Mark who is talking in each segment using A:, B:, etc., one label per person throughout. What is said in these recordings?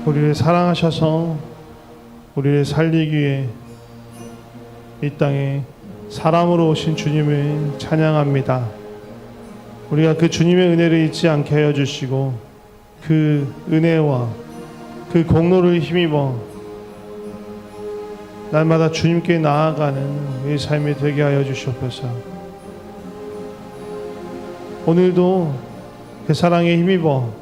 A: 우리를 사랑하셔서 우리를 살리기 위해 이 땅에 사람으로 오신 주님을 찬양합니다. 우리가 그 주님의 은혜를 잊지 않게 하여 주시고 그 은혜와 그 공로를 힘입어 날마다 주님께 나아가는 우리 삶이 되게 하여 주시옵소서. 오늘도 그 사랑에 힘입어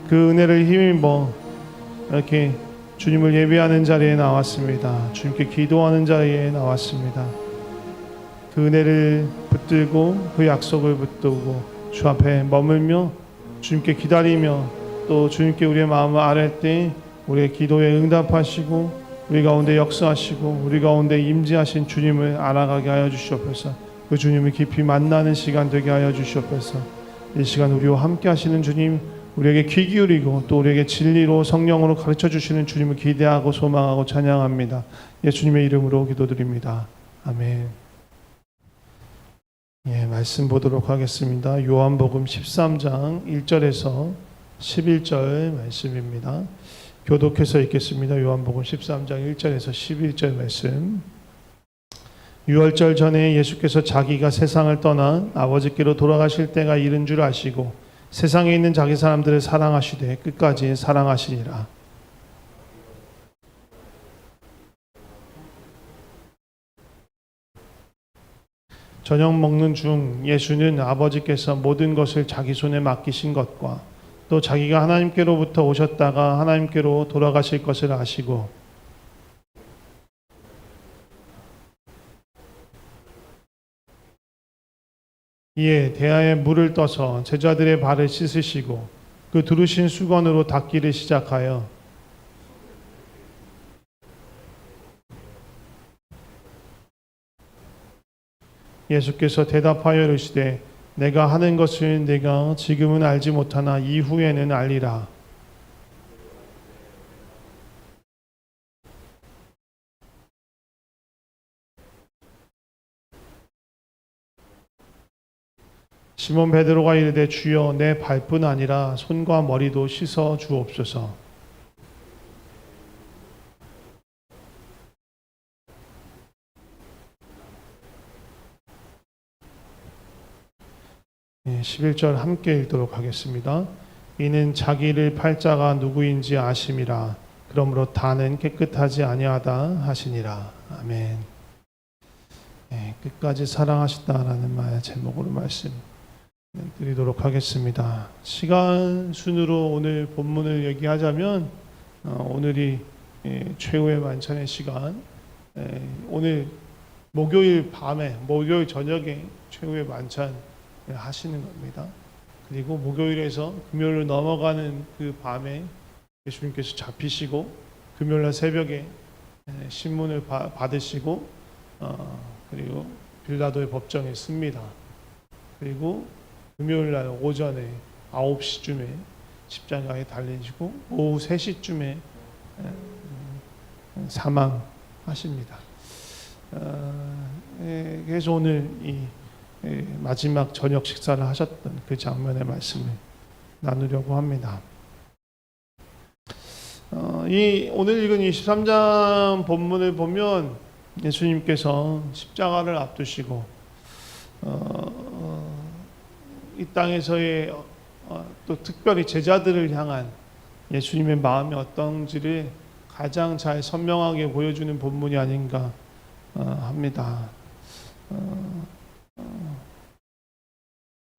A: 그 은혜를 힘입어 이렇게 주님을 예배하는 자리에 나왔습니다. 주님께 기도하는 자리에 나왔습니다. 그 은혜를 붙들고 그 약속을 붙들고 주 앞에 머물며 주님께 기다리며 또 주님께 우리의 마음을 아뢰 때 우리의 기도에 응답하시고 우리 가운데 역사하시고 우리 가운데 임재하신 주님을 알아가게 하여 주시옵소서. 그 주님을 깊이 만나는 시간 되게 하여 주시옵소서. 이 시간 우리와 함께 하시는 주님, 우리에게 귀 기울이고 또 우리에게 진리로 성령으로 가르쳐 주시는 주님을 기대하고 소망하고 찬양합니다. 예수님의 이름으로 기도드립니다. 아멘. 예, 말씀 보도록 하겠습니다. 요한복음 13장 1절에서 11절 말씀입니다. 교독해서 읽겠습니다. 요한복음 13장 1절에서 11절 말씀. 유월절 전에 예수께서 자기가 세상을 떠나 아버지께로 돌아가실 때가 이른 줄 아시고 세상에 있는 자기 사람들을 사랑하시되 끝까지 사랑하시니라. 저녁 먹는 중 예수는 아버지께서 모든 것을 자기 손에 맡기신 것과 또 자기가 하나님께로부터 오셨다가 하나님께로 돌아가실 것을 아시고 이에 대야에 물을 떠서 제자들의 발을 씻으시고 그 두르신 수건으로 닦기를 시작하여 예수께서 대답하여 이르시되 내가 하는 것을 내가 지금은 알지 못하나 이후에는 알리라. 시몬 베드로가 이르되 주여 내 발뿐 아니라 손과 머리도 씻어 주옵소서. 네, 11절 함께 읽도록 하겠습니다. 이는 자기를 팔 자가 누구인지 아심이라. 그러므로 다는 깨끗하지 아니하다 하시니라. 아멘. 네, 끝까지 사랑하신다라는 말 제목으로 말씀 드리도록 하겠습니다. 시간 순으로 오늘 본문을 얘기하자면 오늘이 최후의 만찬의 시간, 오늘 목요일 밤에 목요일 저녁에 최후의 만찬 하시는 겁니다. 그리고 목요일에서 금요일로 넘어가는 그 밤에 예수님께서 잡히시고 금요일날 새벽에 신문을 받으시고 그리고 빌라도의 법정에 씁니다. 그리고 금요일날 오전에 9시쯤에 십자가에 달리시고 오후 3시쯤에 사망하십니다. 그래서 오늘 이 마지막 저녁 식사를 하셨던 그 장면의 말씀을 나누려고 합니다. 오늘 읽은 23장 본문을 보면 예수님께서 십자가를 앞두시고 이 땅에서의 또 특별히 제자들을 향한 예수님의 마음이 어떤지를 가장 잘 선명하게 보여주는 본문이 아닌가 합니다.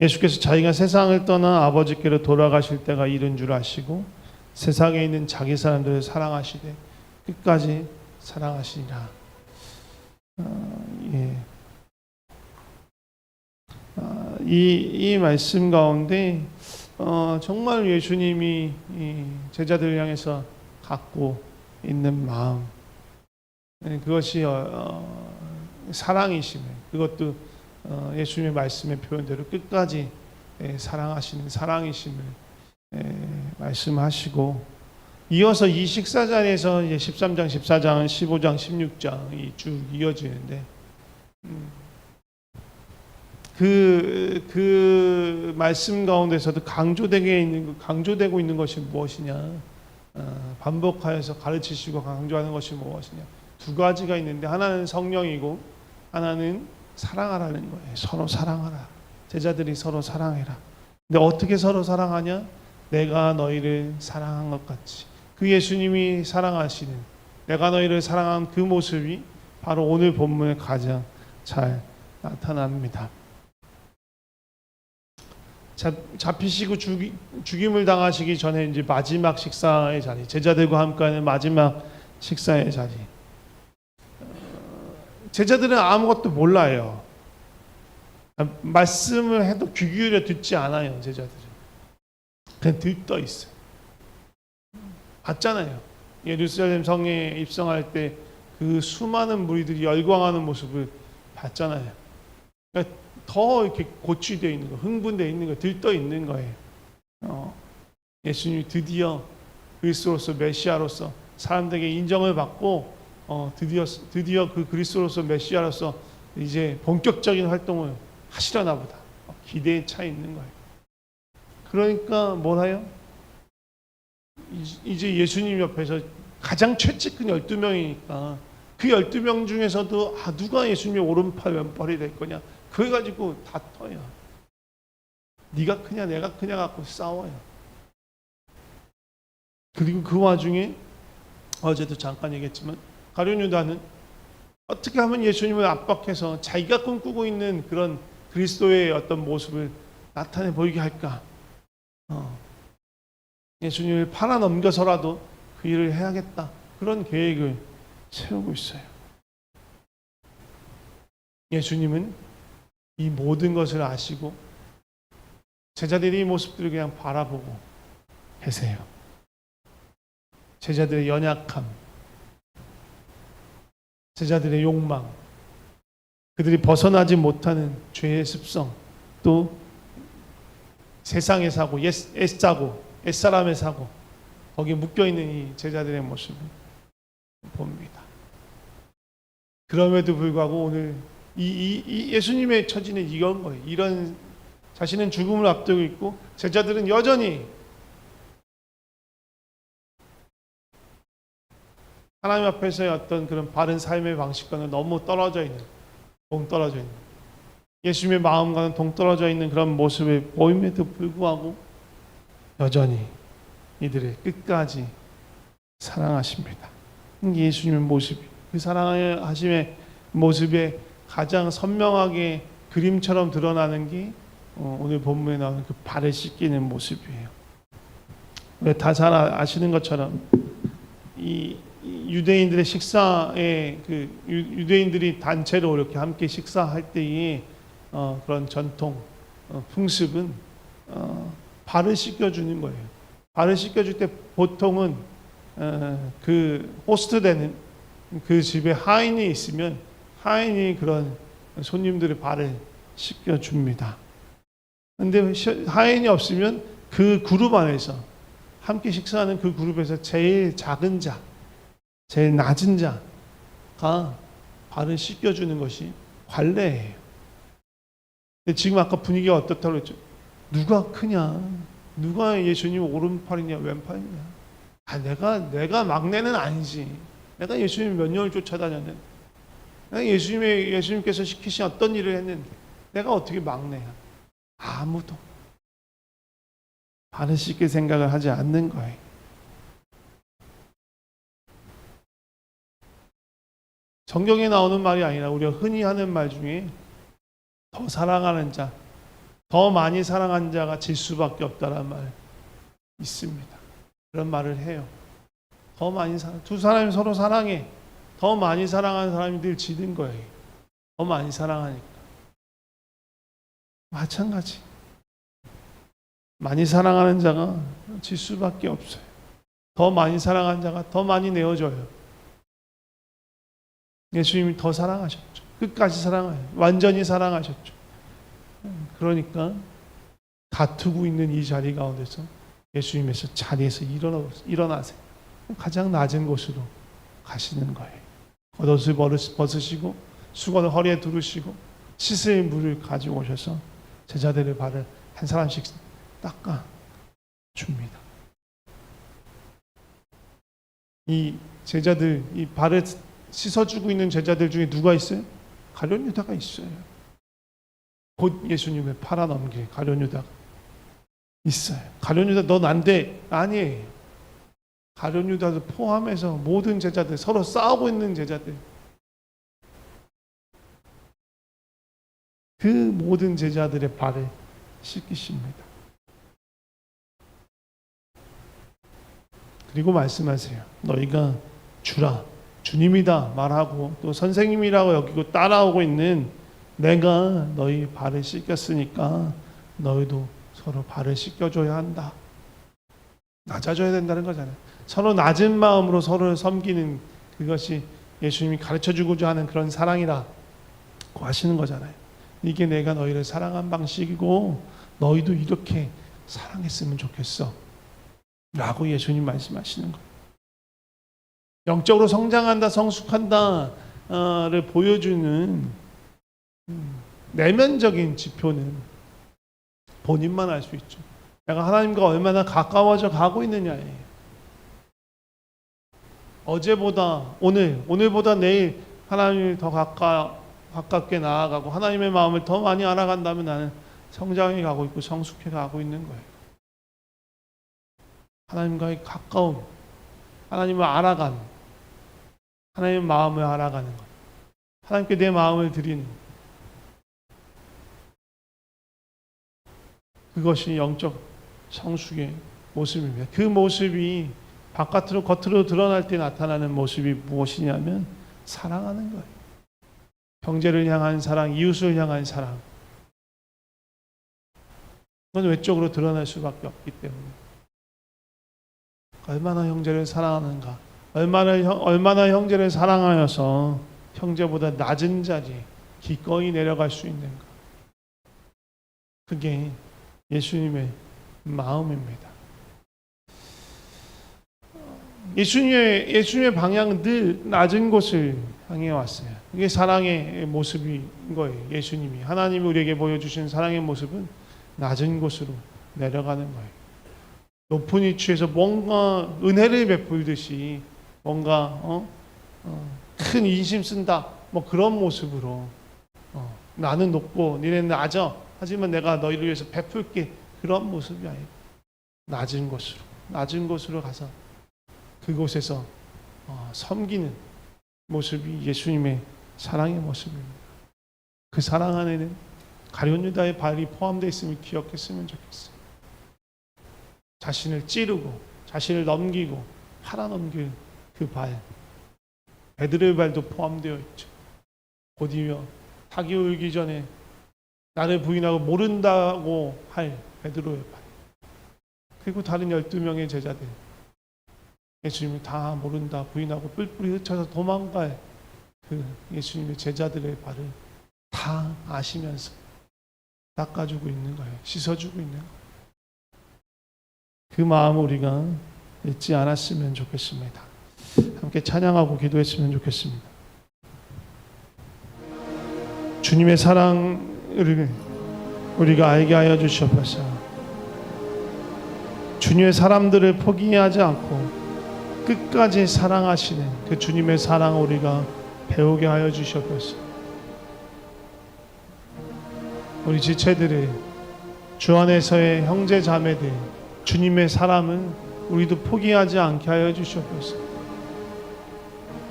A: 예수께서 자기가 세상을 떠나 아버지께로 돌아가실 때가 이른 줄 아시고 세상에 있는 자기 사람들을 사랑하시되 끝까지 사랑하시니라. 이 말씀 가운데 정말 예수님이 제자들을 향해서 갖고 있는 마음, 그것이 사랑이심을, 그것도 예수님의 말씀의 표현대로 끝까지 사랑하시는 사랑이심을 말씀하시고, 이어서 이 식사 자리에서 13장, 14장, 15장, 16장이 쭉 이어지는데 그 말씀 가운데서도 강조되고 있는 것이 무엇이냐? 반복하여서 가르치시고 강조하는 것이 무엇이냐? 두 가지가 있는데 하나는 성령이고 하나는 사랑하라는 거예요. 서로 사랑하라. 제자들이 서로 사랑해라. 근데 어떻게 서로 사랑하냐? 내가 너희를 사랑한 것 같이. 그 예수님이 사랑하시는, 내가 너희를 사랑한 그 모습이 바로 오늘 본문에 가장 잘 나타납니다. 잡히시고 죽임을 당하시기 전에 이제 마지막 식사의 자리, 제자들과 함께하는 마지막 식사의 자리. 제자들은 아무것도 몰라요. 말씀을 해도 귀 기울여 듣지 않아요. 제자들은 그냥 들떠 있어요. 봤잖아요. 예루살렘 성에 입성할 때 그 수많은 무리들이 열광하는 모습을 봤잖아요. 그러니까 더 이렇게 고취되어 있는 거, 흥분되어 있는 거, 들떠 있는 거예요. 예수님이 드디어 그리스도로서 메시아로서 사람들에게 인정을 받고 드디어 그 그리스도로서 메시아로서 이제 본격적인 활동을 하시려나 보다. 기대에 차 있는 거예요. 그러니까 뭐라요? 이제 예수님 옆에서 가장 최측근 12명이니까 그 12명 중에서도 누가 예수님의 오른팔 왼팔이 될 거냐, 그거 가지고 다퉈요. 네가 크냐 내가 크냐 갖고 싸워요. 그리고 그 와중에 어제도 잠깐 얘기했지만 가룟 유다는 어떻게 하면 예수님을 압박해서 자기가 꿈꾸고 있는 그런 그리스도의 어떤 모습을 나타내 보이게 할까? 예수님을 팔아 넘겨서라도 그 일을 해야겠다. 그런 계획을 세우고 있어요. 예수님은 이 모든 것을 아시고 제자들이 이 모습들을 그냥 바라보고 계세요. 제자들의 연약함, 제자들의 욕망, 그들이 벗어나지 못하는 죄의 습성, 또 세상의 사고, 옛사람의 사고, 거기에 묶여있는 이 제자들의 모습을 봅니다. 그럼에도 불구하고 오늘 이 예수님의 처지는 이런 거예요. 이런 자신은 죽음을 앞두고 있고 제자들은 여전히 하나님 앞에서의 어떤 그런 바른 삶의 방식과는 너무 떨어져 있는, 동떨어져 있는, 예수님의 마음과는 동떨어져 있는 그런 모습을 보임에도 불구하고 여전히 이들을 끝까지 사랑하십니다. 예수님의 모습이, 그 사랑하심의 모습에 가장 선명하게 그림처럼 드러나는 게 오늘 본문에 나오는 그 발을 씻기는 모습이에요. 다 잘 아시는 것처럼 이 유대인들의 식사에 유대인들이 단체로 이렇게 함께 식사할 때의 그런 전통 풍습은 발을 씻겨주는 거예요. 발을 씻겨줄 때 보통은 그 호스트되는 그 집에 하인이 있으면 하인이 그런 손님들의 발을 씻겨줍니다. 그런데 하인이 없으면 그 그룹 안에서 함께 식사하는 그 그룹에서 제일 작은 자, 제일 낮은 자가 발을 씻겨주는 것이 관례예요. 근데 지금 아까 분위기가 어떻다고 그랬죠? 누가 크냐? 누가 예수님 오른팔이냐 왼팔이냐? 내가 막내는 아니지. 내가 예수님 몇 년을 쫓아다녔는데, 내가 예수님께서 시키신 어떤 일을 했는데 내가 어떻게 막내야? 아무도 발을 씻길 생각을 하지 않는 거예요. 성경에 나오는 말이 아니라 우리가 흔히 하는 말 중에 더 사랑하는 자, 더 많이 사랑한 자가 질 수밖에 없다는 말 있습니다. 그런 말을 해요. 더 많이 두 사람이 서로 사랑해. 더 많이 사랑하는 사람이 늘 지는 거예요. 더 많이 사랑하니까. 마찬가지. 많이 사랑하는 자가 질 수밖에 없어요. 더 많이 사랑하는 자가 더 많이 내어줘요. 예수님이 더 사랑하셨죠. 끝까지 사랑해요. 완전히 사랑하셨죠. 그러니까 다투고 있는 이 자리 가운데서 예수님께서 자리에서 일어나세요. 가장 낮은 곳으로 가시는 거예요. 겉옷을 벗으시고 수건을 허리에 두르시고 씻을 물을 가지고 오셔서 제자들의 발을 한 사람씩 닦아 줍니다. 이 제자들, 이 발을 씻어주고 있는 제자들 중에 누가 있어요? 가룟 유다가 있어요. 곧 예수님을 팔아넘길 가룟 유다가 있어요. 가룟 유다 넌 안 돼. 아니에요. 가룟 유다도 포함해서 모든 제자들, 서로 싸우고 있는 제자들, 그 모든 제자들의 발을 씻기십니다. 그리고 말씀하세요. 너희가 주라, 주님이다 말하고 또 선생님이라고 여기고 따라오고 있는 내가 너희 발을 씻겼으니까 너희도 서로 발을 씻겨줘야 한다. 낮아져야 된다는 거잖아요. 서로 낮은 마음으로 서로를 섬기는 그것이 예수님이 가르쳐주고자 하는 그런 사랑이라고 하시는 거잖아요. 이게 내가 너희를 사랑한 방식이고 너희도 이렇게 사랑했으면 좋겠어 라고 예수님 말씀하시는 거예요. 영적으로 성장한다, 성숙한다를 보여주는 내면적인 지표는 본인만 알 수 있죠. 내가 하나님과 얼마나 가까워져 가고 있느냐예요. 어제보다 오늘보다 내일 하나님을 더 가깝게 나아가고 하나님의 마음을 더 많이 알아간다면 나는 성장해 가고 있고 성숙해 가고 있는 거예요. 하나님과의 가까움, 하나님을 알아가는, 하나님의 마음을 알아가는 것, 하나님께 내 마음을 드리는 그것이 영적 성숙의 모습입니다. 그 모습이 바깥으로 겉으로 드러날 때 나타나는 모습이 무엇이냐면 사랑하는 거예요. 형제를 향한 사랑, 이웃을 향한 사랑. 그건 외적으로 드러날 수밖에 없기 때문에 얼마나 형제를 사랑하는가, 얼마나 형제를 사랑하여서 형제보다 낮은 자리에 기꺼이 내려갈 수 있는가. 그게 예수님의 마음입니다. 예수님의 방향은 늘 낮은 곳을 향해 왔어요. 이게 사랑의 모습인 거예요. 예수님이 하나님이 우리에게 보여주신 사랑의 모습은 낮은 곳으로 내려가는 거예요. 높은 위치에서 뭔가 은혜를 베풀듯이 뭔가 큰 인심 쓴다 뭐 그런 모습으로 나는 높고 니네는 낮아 하지만 내가 너희를 위해서 베풀게 그런 모습이 아니고 낮은 곳으로 가서 그곳에서 섬기는 모습이 예수님의 사랑의 모습입니다. 그 사랑 안에는 가룟 유다의 발이 포함되어 있음을 기억했으면 좋겠어요. 자신을 찌르고 자신을 넘기고 팔아넘길 그 발, 베드로의 발도 포함되어 있죠. 곧이어 닭이 울기 전에 나를 부인하고 모른다고 할 베드로의 발, 그리고 다른 12명의 제자들, 예수님이 다 모른다 부인하고 뿔뿔이 흩쳐서 도망갈 그 예수님의 제자들의 발을 다 아시면서 닦아주고 있는 거예요. 씻어주고 있는 거예요. 그 마음을 우리가 잊지 않았으면 좋겠습니다. 함께 찬양하고 기도했으면 좋겠습니다. 주님의 사랑을 우리가 알게 하여 주시옵소서. 주님의 사람들을 포기하지 않고 끝까지 사랑하시는 그 주님의 사랑을 우리가 배우게 하여 주시옵소서. 우리 지체들의 주 안에서의 형제 자매들 주님의 사랑은 우리도 포기하지 않게 하여 주시옵소서.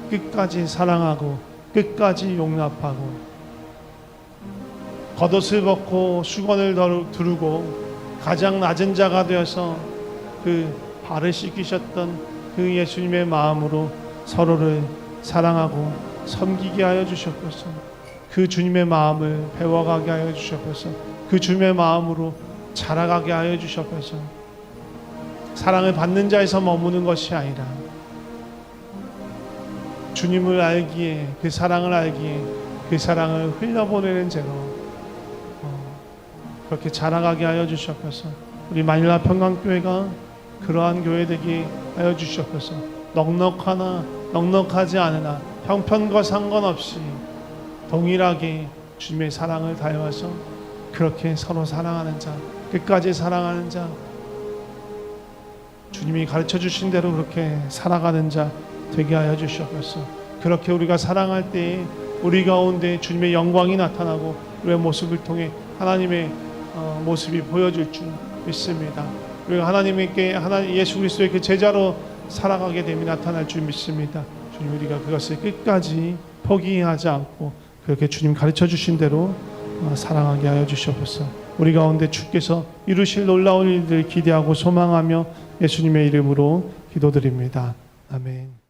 A: 끝까지 사랑하고 끝까지 용납하고 겉옷을 벗고 수건을 두르고 가장 낮은 자가 되어서 그 발을 씻기셨던 그 예수님의 마음으로 서로를 사랑하고 섬기게 하여 주셨소서. 그 주님의 마음을 배워가게 하여 주셨소서. 그 주님의 마음으로 자라가게 하여 주셨소서. 사랑을 받는 자에서 머무는 것이 아니라 주님을 알기에, 그 사랑을 알기에 그 사랑을 흘려보내는 죄로 그렇게 자라가게 하여 주셨소서. 우리 마닐라 평강교회가 그러한 교회 되게 하여 주셨소서. 넉넉하나 넉넉하지 않으나 형편과 상관없이 동일하게 주님의 사랑을 다해와서 그렇게 서로 사랑하는 자, 끝까지 사랑하는 자, 주님이 가르쳐 주신 대로 그렇게 살아가는 자 되게 하여 주시옵소서. 그렇게 우리가 사랑할 때에 우리 가운데 주님의 영광이 나타나고 우리의 모습을 통해 하나님의 모습이 보여질 줄 믿습니다. 우리가 하나님께 예수 그리스도의 그 제자로 살아가게 됨이 나타날 줄 믿습니다. 주님, 우리가 그것을 끝까지 포기하지 않고 그렇게 주님 가르쳐 주신 대로 사랑하게 하여 주시옵소서. 우리 가운데 주께서 이루실 놀라운 일들을 기대하고 소망하며 예수님의 이름으로 기도드립니다. 아멘.